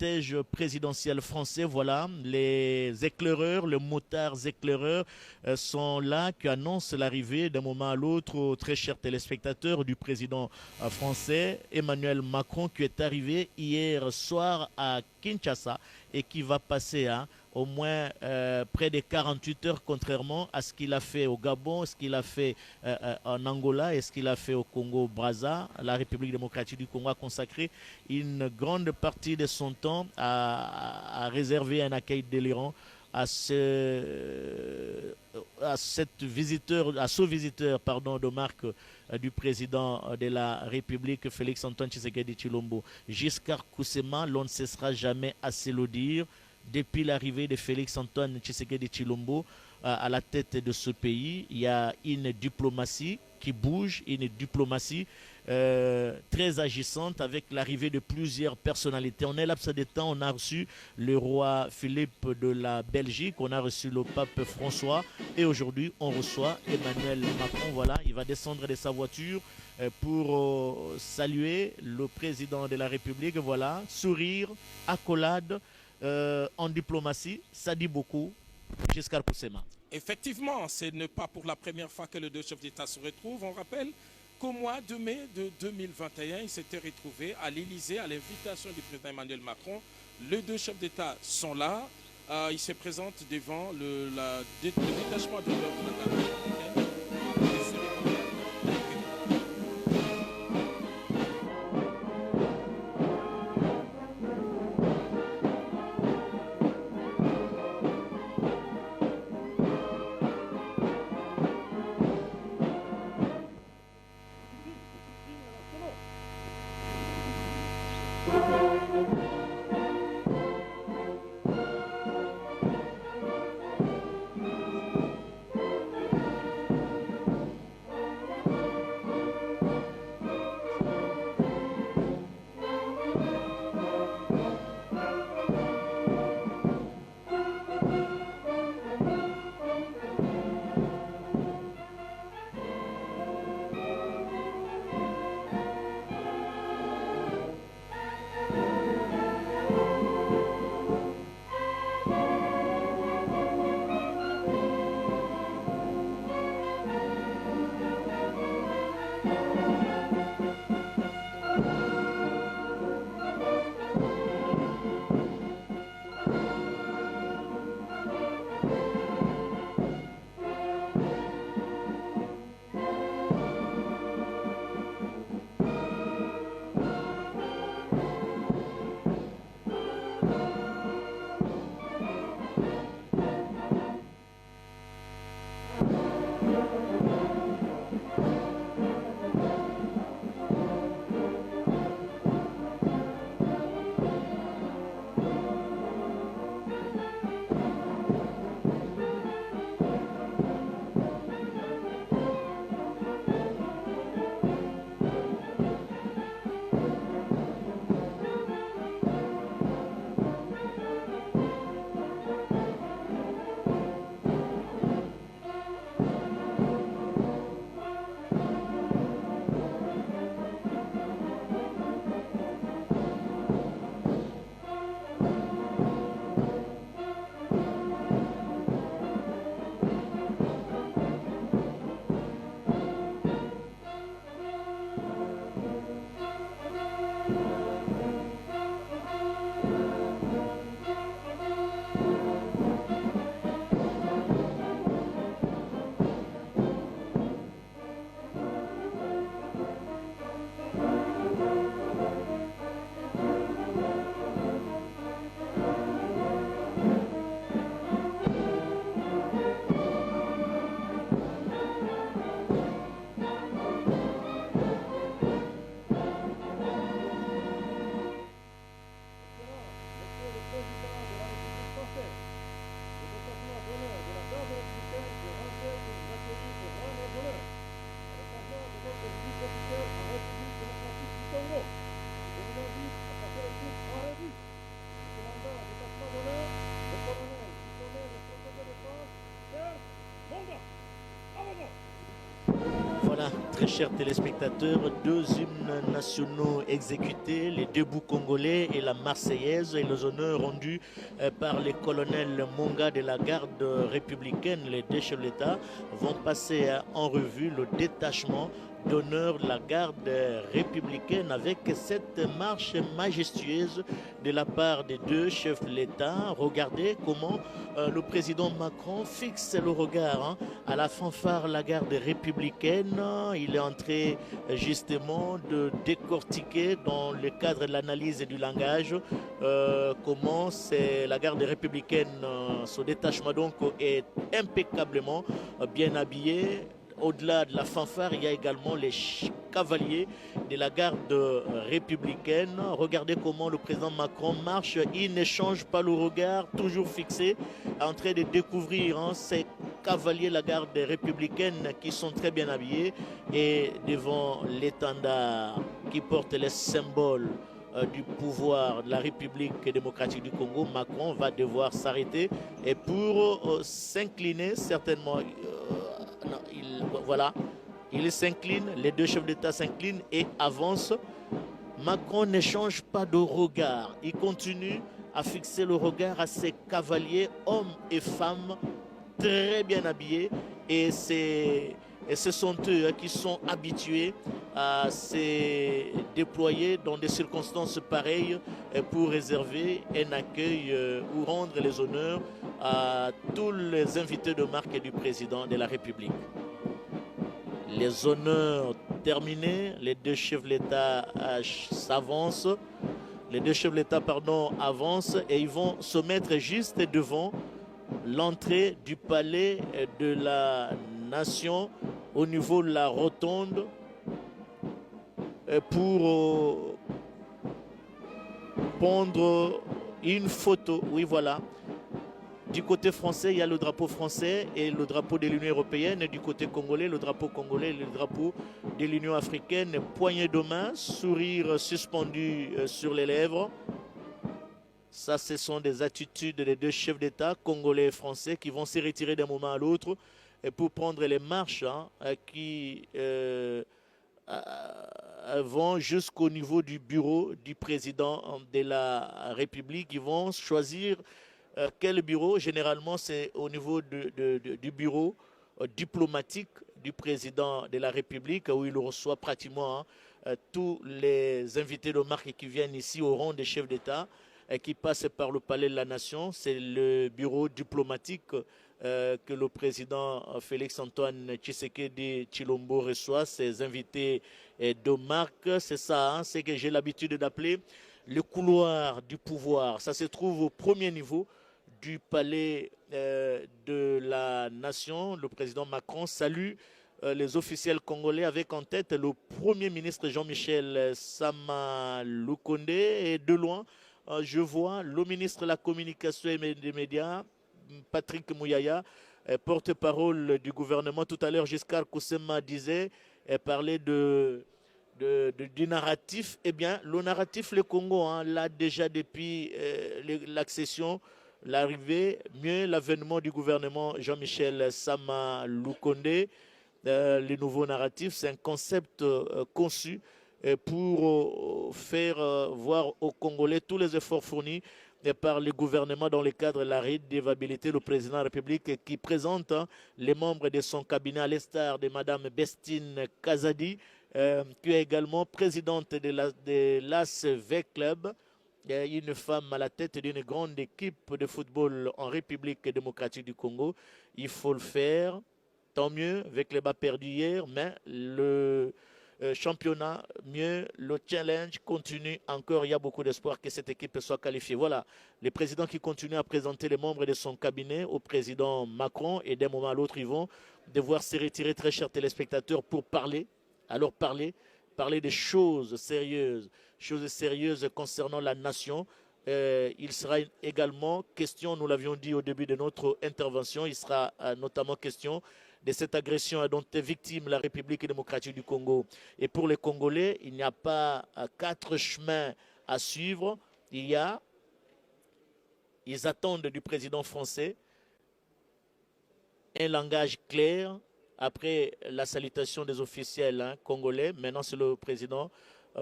cortège présidentiel français. Voilà, les éclaireurs, les motards éclaireurs sont là, qui annoncent l'arrivée d'un moment à l'autre, aux très chers téléspectateurs, du président français Emmanuel Macron, qui est arrivé hier soir à Kinshasa et qui va passer au moins près de 48 heures, contrairement à ce qu'il a fait au Gabon, ce qu'il a fait en Angola et ce qu'il a fait au Congo-Brazza. La République démocratique du Congo a consacré une grande partie de son temps à réserver un accueil délirant à ce visiteur pardon, de marque du président de la République, Félix Antoine Tshisekedi Chilombo. Giscard Koussema, l'on ne cessera jamais assez le dire, depuis l'arrivée de Félix Antoine Tshisekedi Chilombo à la tête de ce pays, il y a une diplomatie qui bouge, une diplomatie très agissante avec l'arrivée de plusieurs personnalités. En un laps de temps, on a reçu le roi Philippe de la Belgique, on a reçu le pape François et aujourd'hui on reçoit Emmanuel Macron. Voilà, il va descendre de sa voiture pour saluer le président de la République. Voilà, sourire, accolade en diplomatie, ça dit beaucoup. Giscard Koussema. Effectivement, ce n'est pas pour la première fois que les deux chefs d'État se retrouvent. On rappelle qu'au mois de mai de 2021, ils s'étaient retrouvés à l'Élysée à l'invitation du président Emmanuel Macron. Les deux chefs d'État sont là. Ils se présentent devant le détachement de l'œuvre de la républicaine. Très chers téléspectateurs, deux hymnes nationaux exécutés, les Debout congolais et la Marseillaise, et les honneurs rendus par les colonels Monga de la garde républicaine, les deux chefs de l'État, vont passer en revue le détachement d'honneur de la garde républicaine avec cette marche majestueuse de la part des deux chefs de l'État. Regardez comment le président Macron fixe le regard à la fanfare la garde républicaine. Il est en train justement de décortiquer dans le cadre de l'analyse et du langage comment c'est la garde républicaine, son détachement donc est impeccablement bien habillé. Au-delà de la fanfare, il y a également les cavaliers de la garde républicaine. Regardez comment le président Macron marche. Il n'échange pas le regard, toujours fixé, en train de découvrir ces cavaliers de la garde républicaine qui sont très bien habillés. Et devant l'étendard qui porte les symboles du pouvoir de la République démocratique du Congo, Macron va devoir s'arrêter et pour s'incliner certainement. Voilà, il s'incline, les deux chefs d'État s'inclinent et avancent. Macron n'échange pas de regard. Il continue à fixer le regard à ses cavaliers, hommes et femmes, très bien habillés. Et ce sont eux qui sont habitués à se déployer dans des circonstances pareilles pour réserver un accueil ou rendre les honneurs à tous les invités de marque du président de la République. Les honneurs terminés, les deux chefs de l'État s'avancent. Les deux chefs de l'État, avancent et ils vont se mettre juste devant l'entrée du palais de la nation au niveau de la rotonde pour prendre une photo. Oui, voilà. Du côté français, il y a le drapeau français et le drapeau de l'Union européenne. Et du côté congolais, le drapeau congolais et le drapeau de l'Union africaine. Poignée de main, sourire suspendu sur les lèvres. Ça, ce sont des attitudes des deux chefs d'État, congolais et français, qui vont se retirer d'un moment à l'autre pour prendre les marches qui vont jusqu'au niveau du bureau du président de la République. Ils vont choisir quel bureau. Généralement, c'est au niveau du bureau diplomatique du président de la République, où il reçoit pratiquement tous les invités de marque qui viennent ici au rang des chefs d'État et qui passent par le palais de la nation. C'est le bureau diplomatique que le président Félix-Antoine Tshisekedi Tshilombo reçoit, ses invités de marque. C'est ça, c'est que j'ai l'habitude d'appeler le couloir du pouvoir. Ça se trouve au premier niveau du palais de la nation. Le président Macron salue les officiels congolais avec en tête le premier ministre Jean-Michel Sama Lukonde. Et de loin, je vois le ministre de la Communication et des Médias, Patrick Mouyaya, porte-parole du gouvernement. Tout à l'heure, Giscard Koussema disait, parlait du narratif. Eh bien, le narratif, le Congo, là déjà depuis l'accession, l'arrivée, mieux l'avènement du gouvernement Jean-Michel Sama Lukonde, le nouveau narratif, c'est un concept conçu pour faire voir aux Congolais tous les efforts fournis par le gouvernement dans le cadre de la redevabilité. Le président de la République qui présente les membres de son cabinet à l'instar de Mme Bestine Kazadi, qui est également présidente de l'ASV Club, une femme à la tête d'une grande équipe de football en République démocratique du Congo. Il faut le faire, tant mieux, avec les bas perdus hier, mais le championnat, mieux, le challenge continue encore. Il y a beaucoup d'espoir que cette équipe soit qualifiée. Voilà, le président qui continue à présenter les membres de son cabinet au président Macron, et d'un moment à l'autre, ils vont devoir se retirer, très chers téléspectateurs, pour parler. Alors parler des choses sérieuses concernant la nation. Il sera également question, nous l'avions dit au début de notre intervention, il sera notamment question de cette agression dont est victime la République démocratique du Congo. Et pour les Congolais, il n'y a pas 4 chemins à suivre. Ils attendent du président français un langage clair, après la salutation des officiels congolais. Maintenant, c'est le président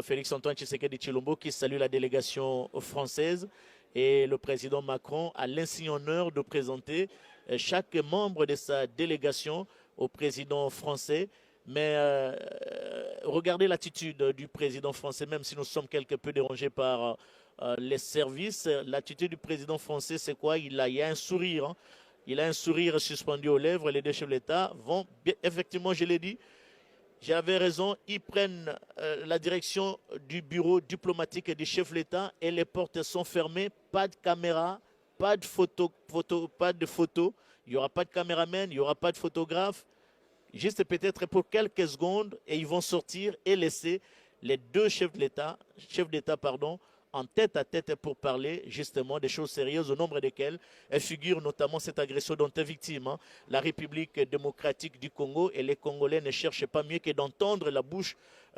Félix-Antoine Tshisekedi Tshilombo qui salue la délégation française. Et le président Macron a l'insigne honneur de présenter chaque membre de sa délégation au président français. Mais regardez l'attitude du président français, même si nous sommes quelque peu dérangés par les services. L'attitude du président français, c'est quoi? Il y a un sourire. Il a un sourire suspendu aux lèvres. Les deux chefs de l'État vont, effectivement, je l'ai dit, j'avais raison, ils prennent la direction du bureau diplomatique du chef de l'État et les portes sont fermées. Pas de caméra, pas de photo, il n'y aura pas de caméraman, il n'y aura pas de photographe. Juste peut-être pour quelques secondes et ils vont sortir et laisser les deux chefs d'État, en tête à tête pour parler justement des choses sérieuses au nombre desquelles figure notamment cette agression dont est victime la République démocratique du Congo, et les Congolais ne cherchent pas mieux que d'entendre la bouche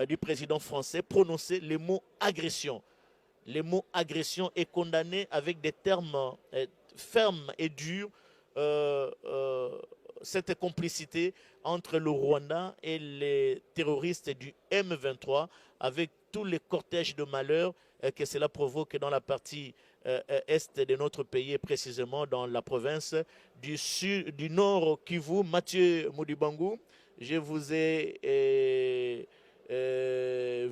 du président français prononcer les mots agression. Les mots agression est condamné avec des termes fermes et durs cette complicité entre le Rwanda et les terroristes du M23 avec tous les cortèges de malheur que cela provoque dans la partie est de notre pays et précisément dans la province du Nord Kivu. Mathieu Modibangu, je vous ai vu